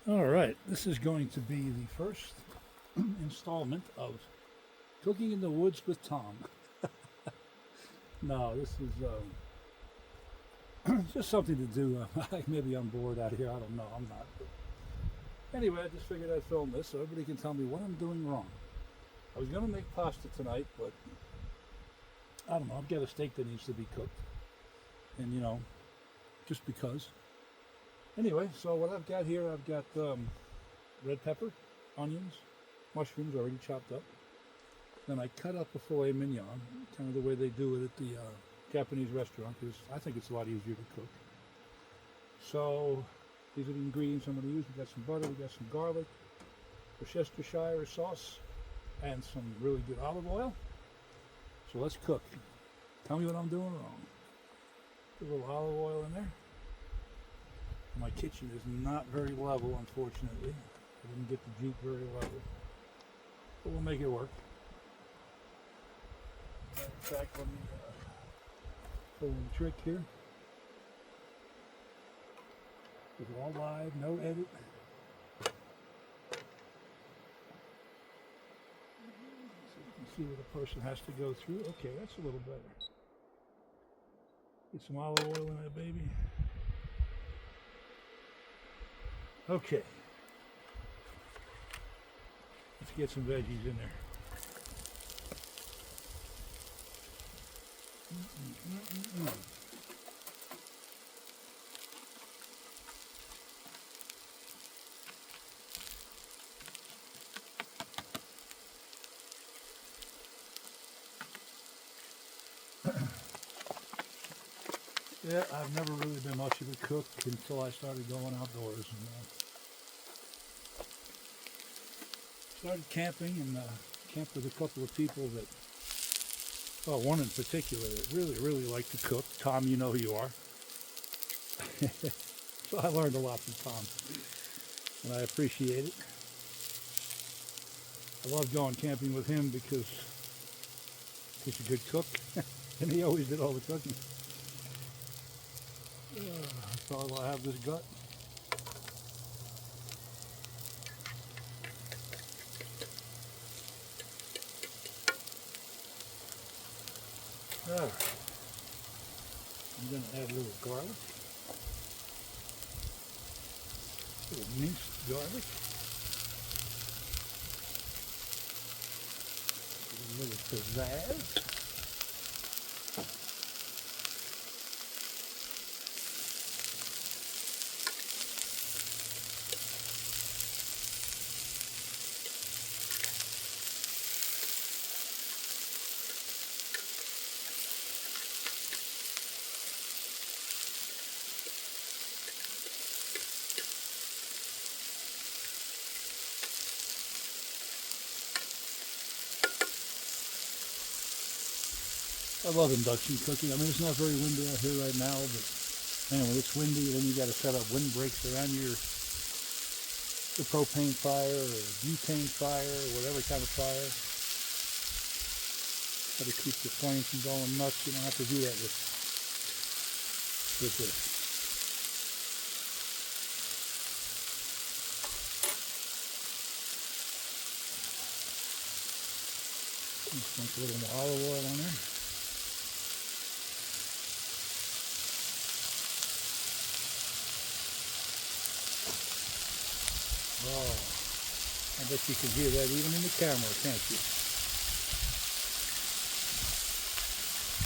All right, this is going to be the first installment of Cooking in the Woods with Tom. No, this is just something to do. Maybe I'm bored out here. I don't know. I'm not. But anyway, I just figured I'd film this so everybody can tell me what I'm doing wrong. I was going to make pasta tonight, but I don't know. I've got a steak that needs to be cooked. And, just because. Anyway, so what I've got here, I've got red pepper, onions, mushrooms already chopped up. Then I cut up a filet mignon, kind of the way they do it at the Japanese restaurant, because I think it's a lot easier to cook. So these are the ingredients I'm going to use. We got some butter, we got some garlic, Worcestershire sauce, and some really good olive oil. So let's cook. Tell me what I'm doing wrong. Put a little olive oil in there. My kitchen is not very level, unfortunately. I didn't get the Jeep very level, but we'll make it work. In fact, let me pull in the trick here. It's all live, no edit. So you can see what a person has to go through. Okay, that's a little better. Get some olive oil in that baby. Okay. Let's get some veggies in there. Yeah, I've never really been much of a cook until I started going outdoors. And, started camping and camped with a couple of people that, well, one in particular that really, really liked to cook. Tom, you know who you are. So I learned a lot from Tom, and I appreciate it. I love going camping with him because he's a good cook, and he always did all the cooking. So I have this gut. All right. I'm going to add a little garlic, a little minced garlic, a little pizzazz. I love induction cooking. I mean, it's not very windy out here right now, but man, when it's windy, then you got to set up windbreaks around your propane fire or butane fire or whatever kind of fire. Got to keep the flame from going nuts. You don't have to do that with this. Just dump a little more olive oil on there. Oh, I bet you can hear that even in the camera, can't you?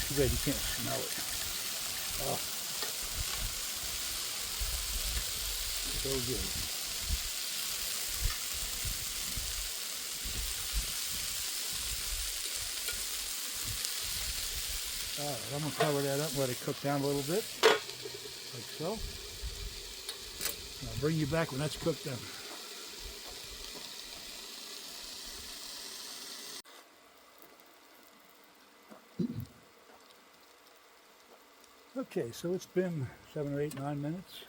Too bad you can't smell it. Oh, so good. All right, I'm going to cover that up and let it cook down a little bit, like so. And I'll bring you back when that's cooked down. Okay, so it's been 7 or 8, 9 minutes.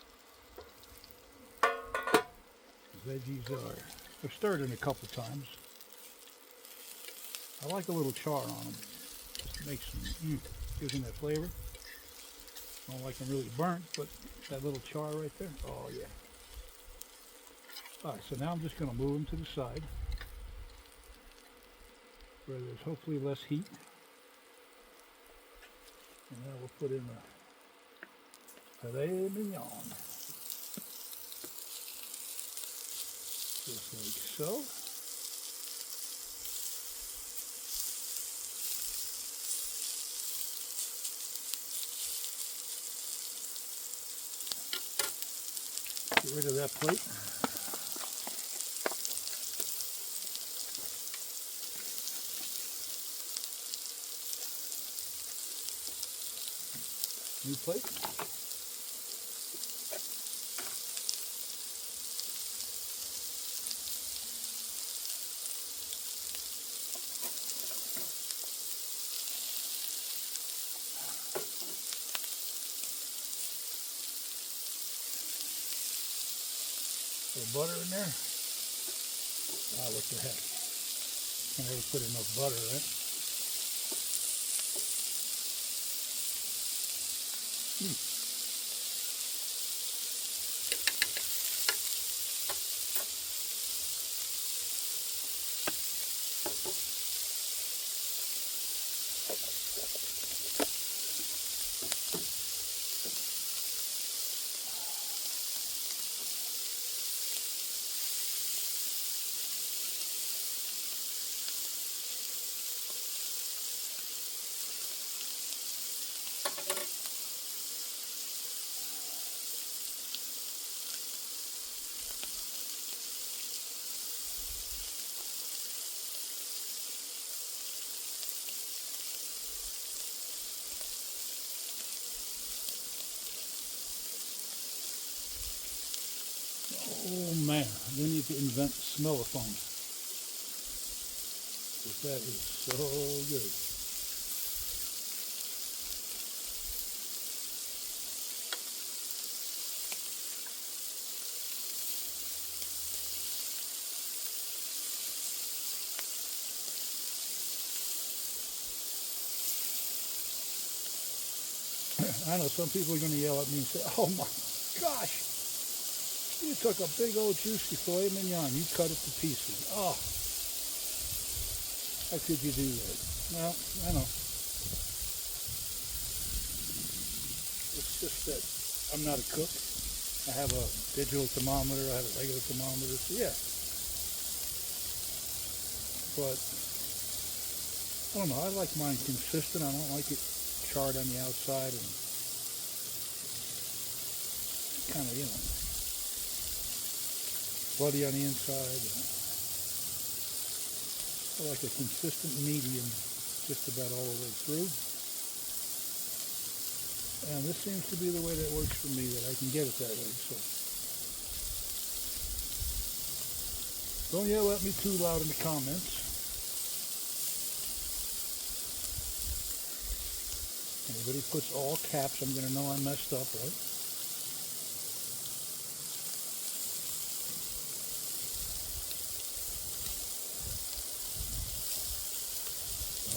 The veggies I've stirred in a couple times. I like a little char on them. Just makes them, gives them that flavor. I don't like them really burnt, but that little char right there, oh yeah. Alright, so now I'm just going to move them to the side where there's hopefully less heat. And now we'll put in the filet mignon. Just like so. Get rid of that plate. New plate. A little butter in there. Ah, what the heck. Can't ever put enough butter, right? Oh man, we need to invent smellophone. Because that is so good. I know some people are going to yell at me and say, oh my gosh, you took a big old juicy filet mignon, you cut it to pieces. Oh, how could you do that? Well, I know. It's just that I'm not a cook. I have a digital thermometer, I have a regular thermometer, so yeah. But, I don't know, I like mine consistent. I don't like it charred on the outside and kind of, bloody on the inside. I like a consistent medium just about all the way through. And this seems to be the way that works for me, that I can get it that way. So don't yell at me too loud in the comments. Anybody puts all caps, I'm going to know I messed up, right?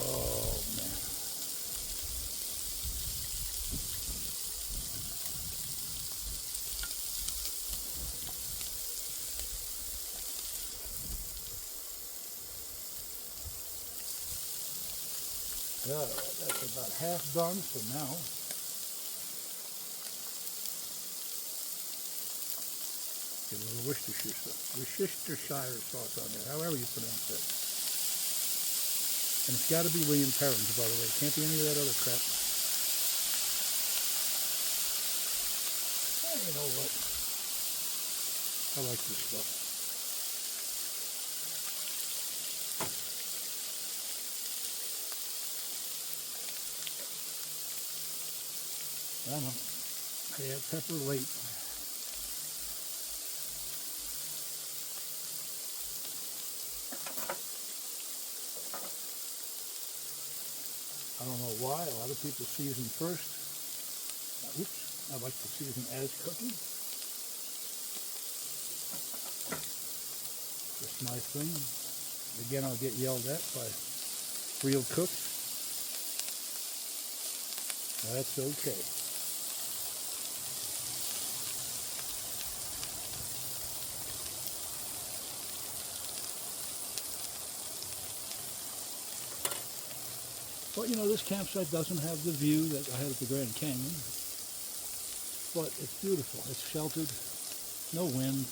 Oh, man. Yeah, that's about half done for now. Get a little Worcestershire sauce on there, however you pronounce that. And it's got to be William Perrins, by the way. It can't be any of that other crap. Well, you know what? I like this stuff. I don't know. I add pepper late. I don't know why. A lot of people season first. Oops. I like to season as cooking. Just my thing. Again, I'll get yelled at by real cooks. That's okay. But you know, this campsite doesn't have the view that I had at the Grand Canyon, but it's beautiful. It's sheltered, no wind.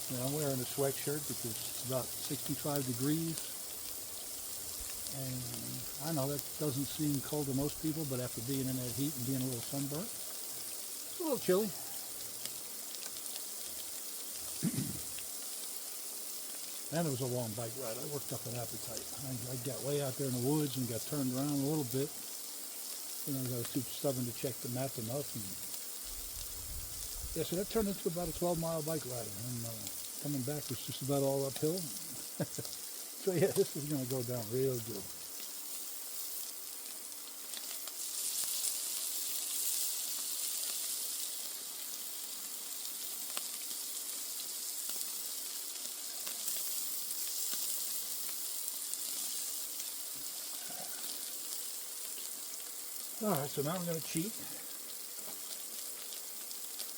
You know, I'm wearing a sweatshirt because it's about 65 degrees. And I know that doesn't seem cold to most people, but after being in that heat and being a little sunburnt, it's a little chilly. And it was a long bike ride. I worked up an appetite. I got way out there in the woods and got turned around a little bit. You know, I was too stubborn to check the map enough. And yeah, so that turned into about a 12-mile bike ride. And coming back was just about all uphill. So yeah, this is going to go down real good. Alright, so now I'm going to cheat.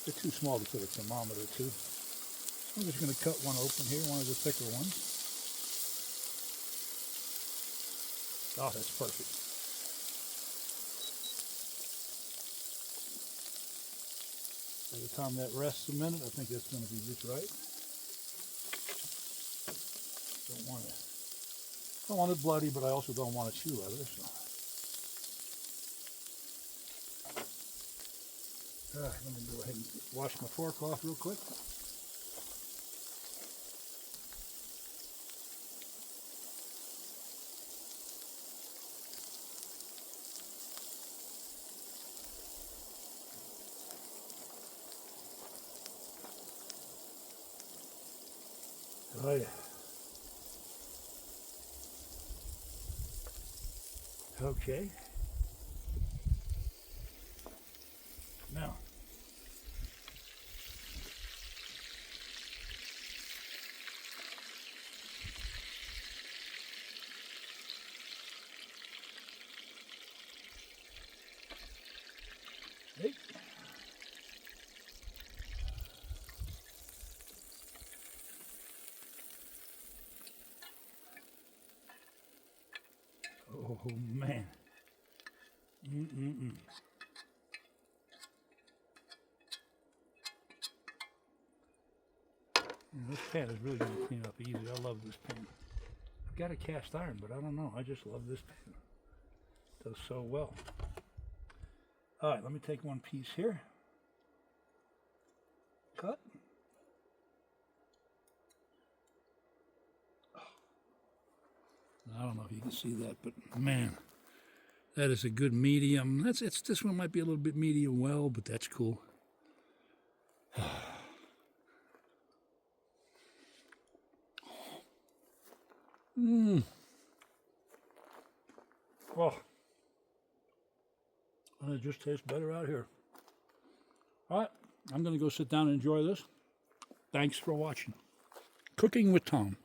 They're too small to put a thermometer to. I'm just going to cut one open here, one of the thicker ones. Oh, that's perfect. By the time that rests a minute, I think that's going to be just right. Don't want it bloody, but I also don't want it shoe leather. So. All right, let me go ahead and wash my fork off real quick. Oh yeah. Okay. Now. Hey. Oh man. This pan is really going to clean up easy. I love this pan. I've got a cast iron, but I don't know. I just love this pan. It does so well. All right, let me take one piece here. Cut. I don't know if you can see that, but man, that is a good medium. This one might be a little bit medium well, but that's cool. Oh, and it just tastes better out here. All right, I'm going to go sit down and enjoy this. Thanks for watching. Cooking with Tom.